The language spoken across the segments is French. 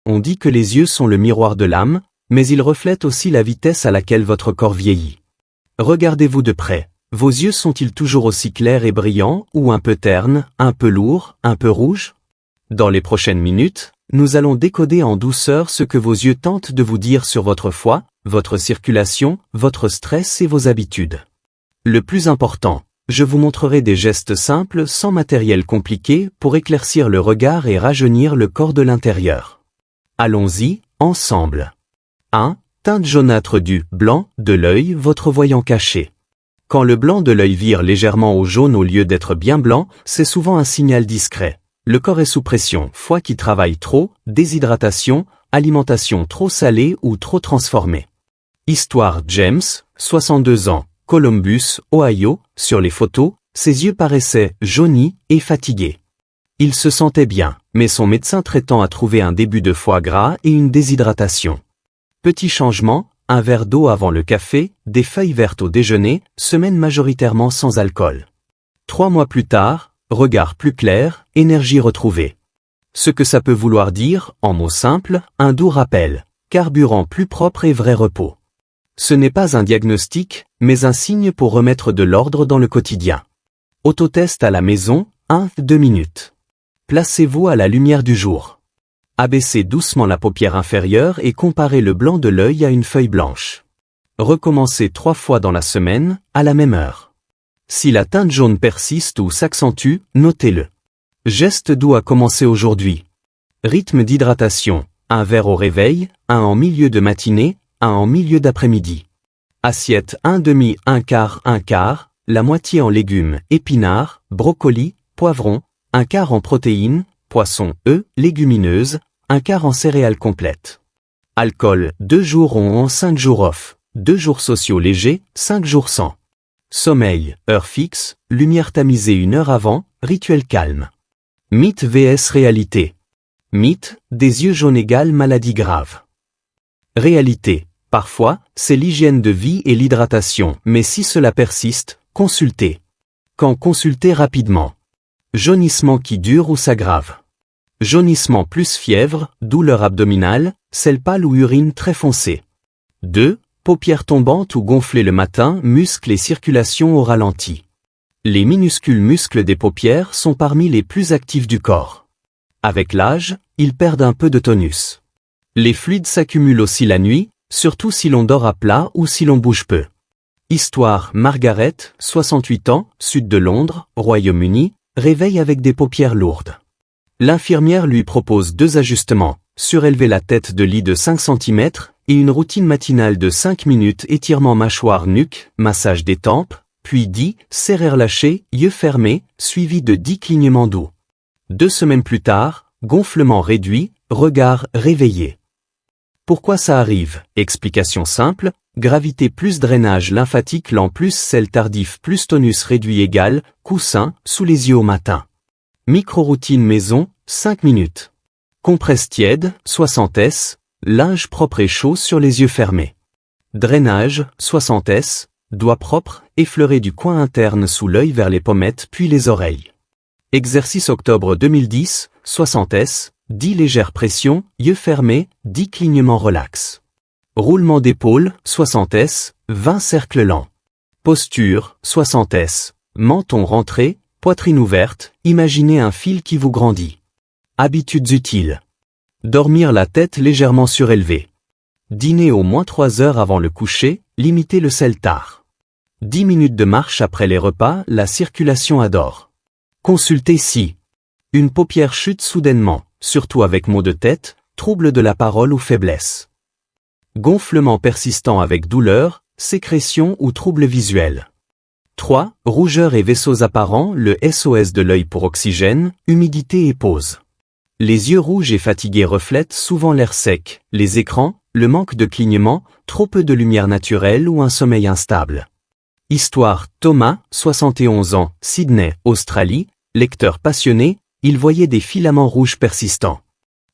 On dit que les yeux sont le miroir de l'âme, mais ils reflètent aussi la vitesse à laquelle votre corps vieillit. Regardez-vous de près. Vos yeux sont-ils toujours aussi clairs et brillants, ou un peu ternes, un peu lourds, un peu rouges? Dans les prochaines minutes, nous allons décoder en douceur ce que vos yeux tentent de vous dire sur votre foie, votre circulation, votre stress et vos habitudes. Le plus important, je vous montrerai des gestes simples sans matériel compliqué pour éclaircir le regard et rajeunir le corps de l'intérieur. Allons-y, ensemble. 1. Teinte jaunâtre du blanc de l'œil, votre voyant caché. Quand le blanc de l'œil vire légèrement au jaune au lieu d'être bien blanc, c'est souvent un signal discret. Le corps est sous pression, foie qui travaille trop, déshydratation, alimentation trop salée ou trop transformée. Histoire James, 62 ans, Columbus, Ohio, sur les photos, ses yeux paraissaient jaunis et fatigués. Il se sentait bien, mais son médecin traitant a trouvé un début de foie gras et une déshydratation. Petit changement, un verre d'eau avant le café, des feuilles vertes au déjeuner, semaine majoritairement sans alcool. 3 mois plus tard, regard plus clair, énergie retrouvée. Ce que ça peut vouloir dire, en mots simples, un doux rappel, carburant plus propre et vrai repos. Ce n'est pas un diagnostic, mais un signe pour remettre de l'ordre dans le quotidien. Autotest à la maison, 1-2 minutes. Placez-vous à la lumière du jour. Abaissez doucement la paupière inférieure et comparez le blanc de l'œil à une feuille blanche. Recommencez 3 fois dans la semaine, à la même heure. Si la teinte jaune persiste ou s'accentue, notez-le. Geste doux à commencer aujourd'hui. Rythme d'hydratation, un verre au réveil, un en milieu de matinée, un en milieu d'après-midi. Assiette 1/2, 1/4, la moitié en légumes, épinards, brocolis, poivrons, 1/4 en protéines, poissons, légumineuses, 1/4 en céréales complètes. Alcool, 2 jours on, 5 jours off, 2 jours sociaux légers, 5 jours sans. Sommeil, heure fixe, lumière tamisée 1 heure avant, rituel calme. Mythe vs réalité. Mythe, des yeux jaunes égale maladie grave. Réalité, parfois, c'est l'hygiène de vie et l'hydratation, mais si cela persiste, consultez. Quand consulter rapidement. Jaunissement qui dure ou s'aggrave. Jaunissement plus fièvre, douleur abdominale, selle pâle ou urine très foncée. 2. Paupières tombantes ou gonflées le matin, muscles et circulation au ralenti. Les minuscules muscles des paupières sont parmi les plus actifs du corps. Avec l'âge, ils perdent un peu de tonus. Les fluides s'accumulent aussi la nuit, surtout si l'on dort à plat ou si l'on bouge peu. Histoire Margaret, 68 ans, sud de Londres, Royaume-Uni, réveille avec des paupières lourdes. L'infirmière lui propose 2 ajustements, surélever la tête de lit de 5 cm et une routine matinale de 5 minutes étirement mâchoire-nuque, massage des tempes, puis 10, serrure lâchée, yeux fermés, suivi de 10 clignements doux. 2 semaines plus tard, gonflement réduit, regard réveillé. Pourquoi ça arrive? Explication simple, gravité plus drainage lymphatique lent plus sel tardif plus tonus réduit égale, coussin, sous les yeux au matin. Micro-routine maison, 5 minutes. Compresse tiède, 60 s, linge propre et chaud sur les yeux fermés. Drainage, 60 s, doigts propres, effleurés du coin interne sous l'œil vers les pommettes puis les oreilles. Exercice octobre 2010, 60 s, 10 légères pressions, yeux fermés, 10 clignements relax. Roulement d'épaule, 60 s, 20 cercles lents. Posture, 60 s, menton rentré, poitrine ouverte, imaginez un fil qui vous grandit. Habitudes utiles. Dormir la tête légèrement surélevée. Dîner au moins 3 heures avant le coucher, limitez le sel tard. 10 minutes de marche après les repas, la circulation adore. Consultez si une paupière chute soudainement, surtout avec maux de tête, trouble de la parole ou faiblesse. Gonflement persistant avec douleur, sécrétion ou trouble visuel. 3. Rougeur et vaisseaux apparents, le SOS de l'œil pour oxygène, humidité et pause. Les yeux rouges et fatigués reflètent souvent l'air sec, les écrans, le manque de clignement, trop peu de lumière naturelle ou un sommeil instable. Histoire Thomas, 71 ans, Sydney, Australie, lecteur passionné, il voyait des filaments rouges persistants.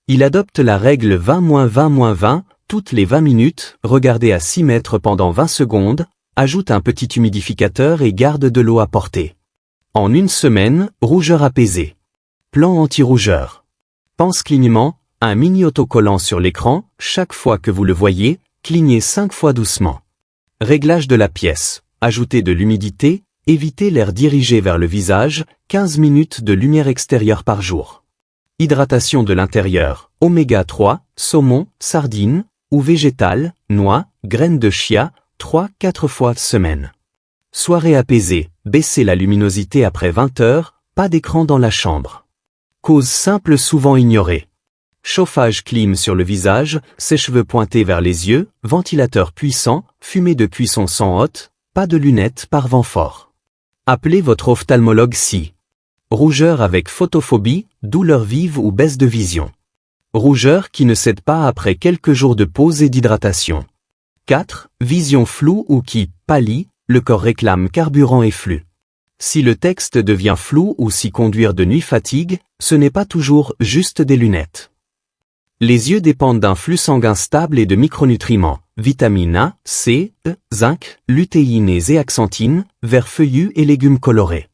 Il adopte la règle 20-20-20, toutes les 20 minutes, regardez à 6 mètres pendant 20 secondes, ajoute un petit humidificateur et garde de l'eau à portée. En 1 semaine, rougeur apaisée. Plan anti-rougeur. Pense clignement, Un mini autocollant sur l'écran, chaque fois que vous le voyez, clignez 5 fois doucement. Réglage de la pièce. Ajoutez de l'humidité, évitez l'air dirigé vers le visage, 15 minutes de lumière extérieure par jour. Hydratation de l'intérieur. Oméga 3, saumon, sardines, ou végétales, noix, graines de chia, 3-4 fois semaine. Soirée apaisée. Baissez la luminosité après 20 heures, pas d'écran dans la chambre. Cause simple souvent ignorée. Chauffage clim sur le visage, sèche-cheveux pointés vers les yeux, ventilateur puissant, fumée de cuisson sans hôte, pas de lunettes par vent fort. Appelez votre ophtalmologue si. Rougeur avec photophobie, douleur vive ou baisse de vision. Rougeur qui ne cède pas après quelques jours de pause et d'hydratation. 4. Vision floue ou qui pâlit, le corps réclame carburant et flux. Si le texte devient flou ou si conduire de nuit fatigue, ce n'est pas toujours juste des lunettes. Les yeux dépendent d'un flux sanguin stable et de micronutriments, vitamine A, C, E, zinc, lutéine et zéaxanthine, vers feuillus et légumes colorés.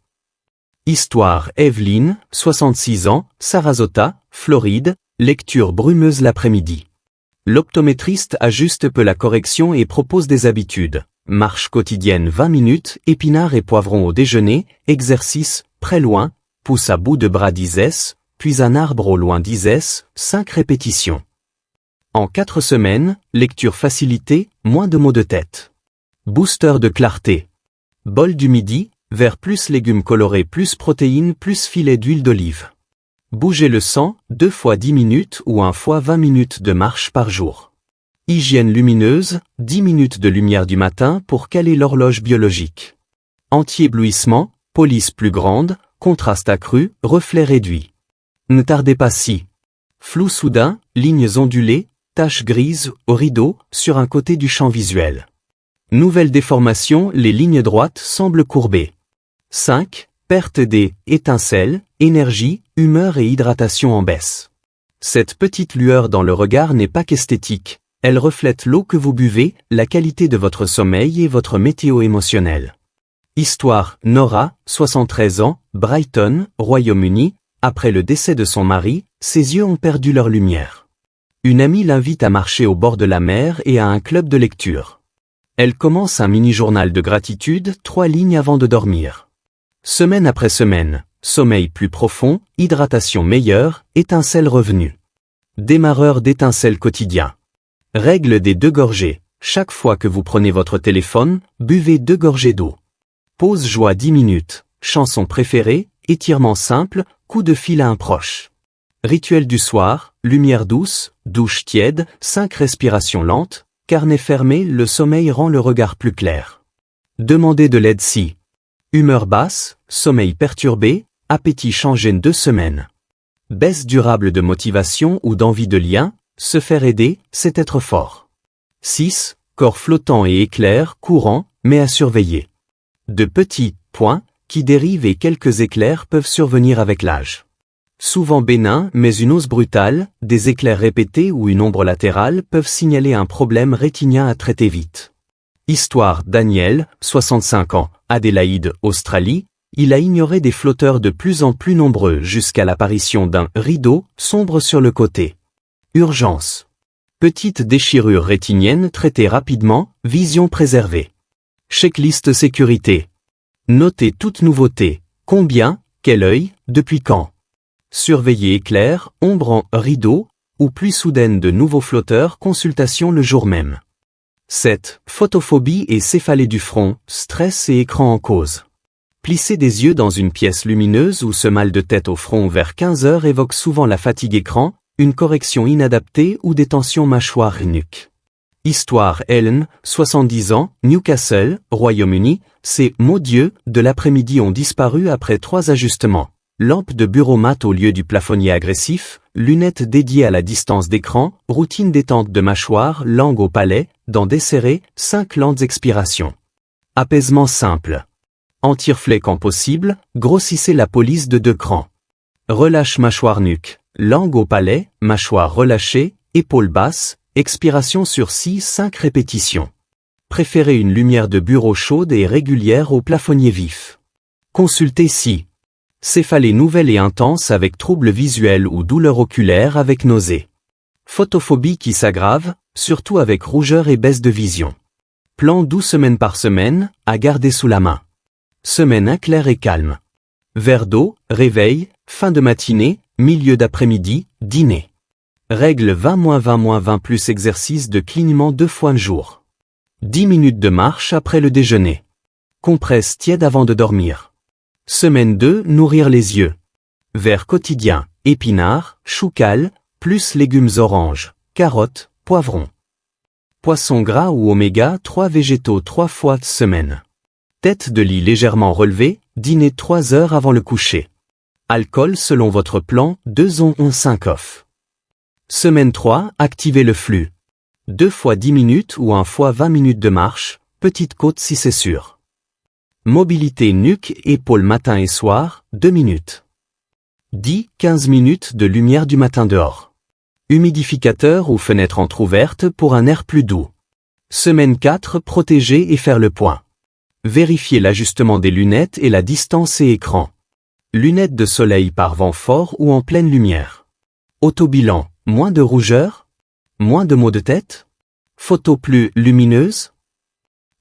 Histoire Evelyne, 66 ans, Sarasota, Floride, lecture brumeuse l'après-midi. L'optométriste ajuste peu la correction et propose des habitudes. Marche quotidienne 20 minutes, épinards et poivrons au déjeuner, exercice, près loin, pouce à bout de bras 10 puis un arbre au loin 10 5 répétitions. En 4 semaines, lecture facilitée, moins de maux de tête. Booster de clarté. Bol du midi, vert plus légumes colorés plus protéines plus filet d'huile d'olive. Bougez le sang, 2 fois 10 minutes ou 1 fois 20 minutes de marche par jour. Hygiène lumineuse, 10 minutes de lumière du matin pour caler l'horloge biologique. Anti-éblouissement, police plus grande, contraste accru, reflet réduit. Ne tardez pas si. Flou soudain, lignes ondulées, taches grises, au rideau, sur un côté du champ visuel. Nouvelle déformation, les lignes droites semblent courbées. 5. Perte des étincelles, énergie, humeur et hydratation en baisse. Cette petite lueur dans le regard n'est pas qu'esthétique, elle reflète l'eau que vous buvez, la qualité de votre sommeil et votre météo émotionnelle. Histoire Nora, 73 ans, Brighton, Royaume-Uni, après le décès de son mari, ses yeux ont perdu leur lumière. Une amie l'invite à marcher au bord de la mer et à un club de lecture. Elle commence un mini-journal de gratitude, 3 lignes avant de dormir. Semaine après semaine, sommeil plus profond, hydratation meilleure, étincelle revenue. Démarreur d'étincelles quotidien. Règle des 2 gorgées. Chaque fois que vous prenez votre téléphone, buvez 2 gorgées d'eau. Pause joie 10 minutes. Chanson préférée, étirement simple, coup de fil à un proche. Rituel du soir, lumière douce, douche tiède, 5 respirations lentes, carnet fermé, le sommeil rend le regard plus clair. Demandez de l'aide si. Humeur basse, sommeil perturbé, appétit changé 2 semaines. Baisse durable de motivation ou d'envie de lien, se faire aider, c'est être fort. 6. Corps flottant et éclair, courant, mais à surveiller. De petits points qui dérivent et quelques éclairs peuvent survenir avec l'âge. Souvent bénins, mais une hausse brutale, des éclairs répétés ou une ombre latérale peuvent signaler un problème rétinien à traiter vite. Histoire Daniel, 65 ans, Adélaïde, Australie, il a ignoré des flotteurs de plus en plus nombreux jusqu'à l'apparition d'un rideau sombre sur le côté. Urgence. Petite déchirure rétinienne traitée rapidement, vision préservée. Checklist sécurité. Notez toute nouveauté, combien, quel œil, depuis quand. Surveillez éclair, ombre en rideau, ou pluie soudaine de nouveaux flotteurs, consultation le jour même. 7. Photophobie et céphalée du front, stress et écran en cause. Plisser des yeux dans une pièce lumineuse ou ce mal de tête au front vers 15 heures évoque souvent la fatigue écran, une correction inadaptée ou des tensions mâchoire et nuque. Histoire Ellen, 70 ans, Newcastle, Royaume-Uni, ces « mots Dieu » de l'après-midi ont disparu après 3 ajustements. Lampe de bureau mat au lieu du plafonnier agressif, lunettes dédiées à la distance d'écran, routine détente de mâchoire, langue au palais, dents desserrées, 5 lentes expirations. Apaisement simple. Anti-reflet quand possible, grossissez la police de 2 crans. Relâche mâchoire nuque, langue au palais, mâchoire relâchée, épaules basses, expiration sur 6-5 répétitions. Préférez une lumière de bureau chaude et régulière au plafonnier vif. Consultez si. Céphalée nouvelle et intense avec troubles visuels ou douleurs oculaires avec nausées. Photophobie qui s'aggrave, surtout avec rougeur et baisse de vision. Plan 12 semaines par semaine, à garder sous la main. Semaine 1 claire et calme. Verre d'eau, réveil, fin de matinée, milieu d'après-midi, dîner. Règle 20-20-20 plus exercice de clignement 2 fois le jour. 10 minutes de marche après le déjeuner. Compresse tiède avant de dormir. Semaine 2 nourrir les yeux. Verre quotidien, épinards, choucales, plus légumes oranges, carottes, poivrons. Poisson gras ou oméga 3 végétaux 3 fois semaine. Tête de lit légèrement relevée, dîner 3 heures avant le coucher. Alcool selon votre plan, 2 on 5 off. Semaine 3, activez le flux. 2 fois 10 minutes ou 1 fois 20 minutes de marche, petite côte si c'est sûr. Mobilité nuque, épaules matin et soir, 2 minutes. 10-15 minutes de lumière du matin dehors. Humidificateur ou fenêtre entrouverte pour un air plus doux. Semaine 4, protéger et faire le point. Vérifiez l'ajustement des lunettes et la distance et écran. Lunettes de soleil par vent fort ou en pleine lumière. Autobilan, moins de rougeur? Moins de maux de tête? Photo plus lumineuse?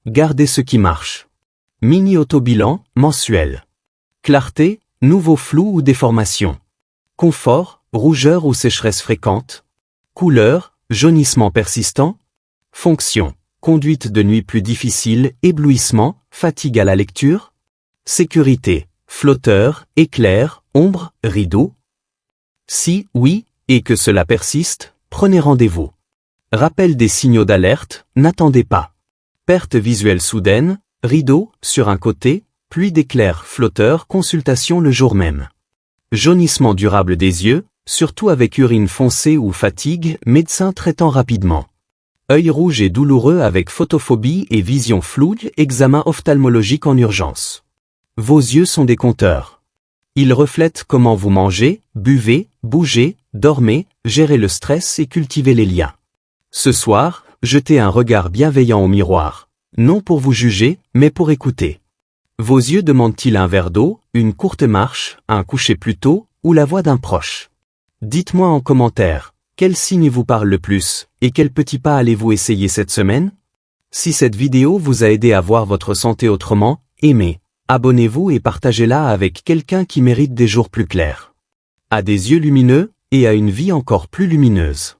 Gardez ce qui marche. Mini autobilan, mensuel. Clarté, nouveau flou ou déformation. Confort, rougeur ou sécheresse fréquente. Couleur, jaunissement persistant. Fonction, conduite de nuit plus difficile, éblouissement, fatigue à la lecture. Sécurité, flotteur, éclair, ombre, rideau. Si oui, et que cela persiste, prenez rendez-vous. Rappel des signaux d'alerte, n'attendez pas. Perte visuelle soudaine, rideau, sur un côté, pluie d'éclairs, flotteur, consultation le jour même. Jaunissement durable des yeux, surtout avec urine foncée ou fatigue, médecin traitant rapidement. Œil rouge et douloureux avec photophobie et vision floue, examen ophtalmologique en urgence. Vos yeux sont des compteurs. Ils reflètent comment vous mangez, buvez, bougez, dormez, gérez le stress et cultivez les liens. Ce soir, jetez un regard bienveillant au miroir, non pour vous juger, mais pour écouter. Vos yeux demandent-ils un verre d'eau, une courte marche, un coucher plus tôt, ou la voix d'un proche? Dites-moi en commentaire, quel signe vous parle le plus, et quel petit pas allez-vous essayer cette semaine? Si cette vidéo vous a aidé à voir votre santé autrement, aimez, abonnez-vous et partagez-la avec quelqu'un qui mérite des jours plus clairs. À des yeux lumineux, et à une vie encore plus lumineuse.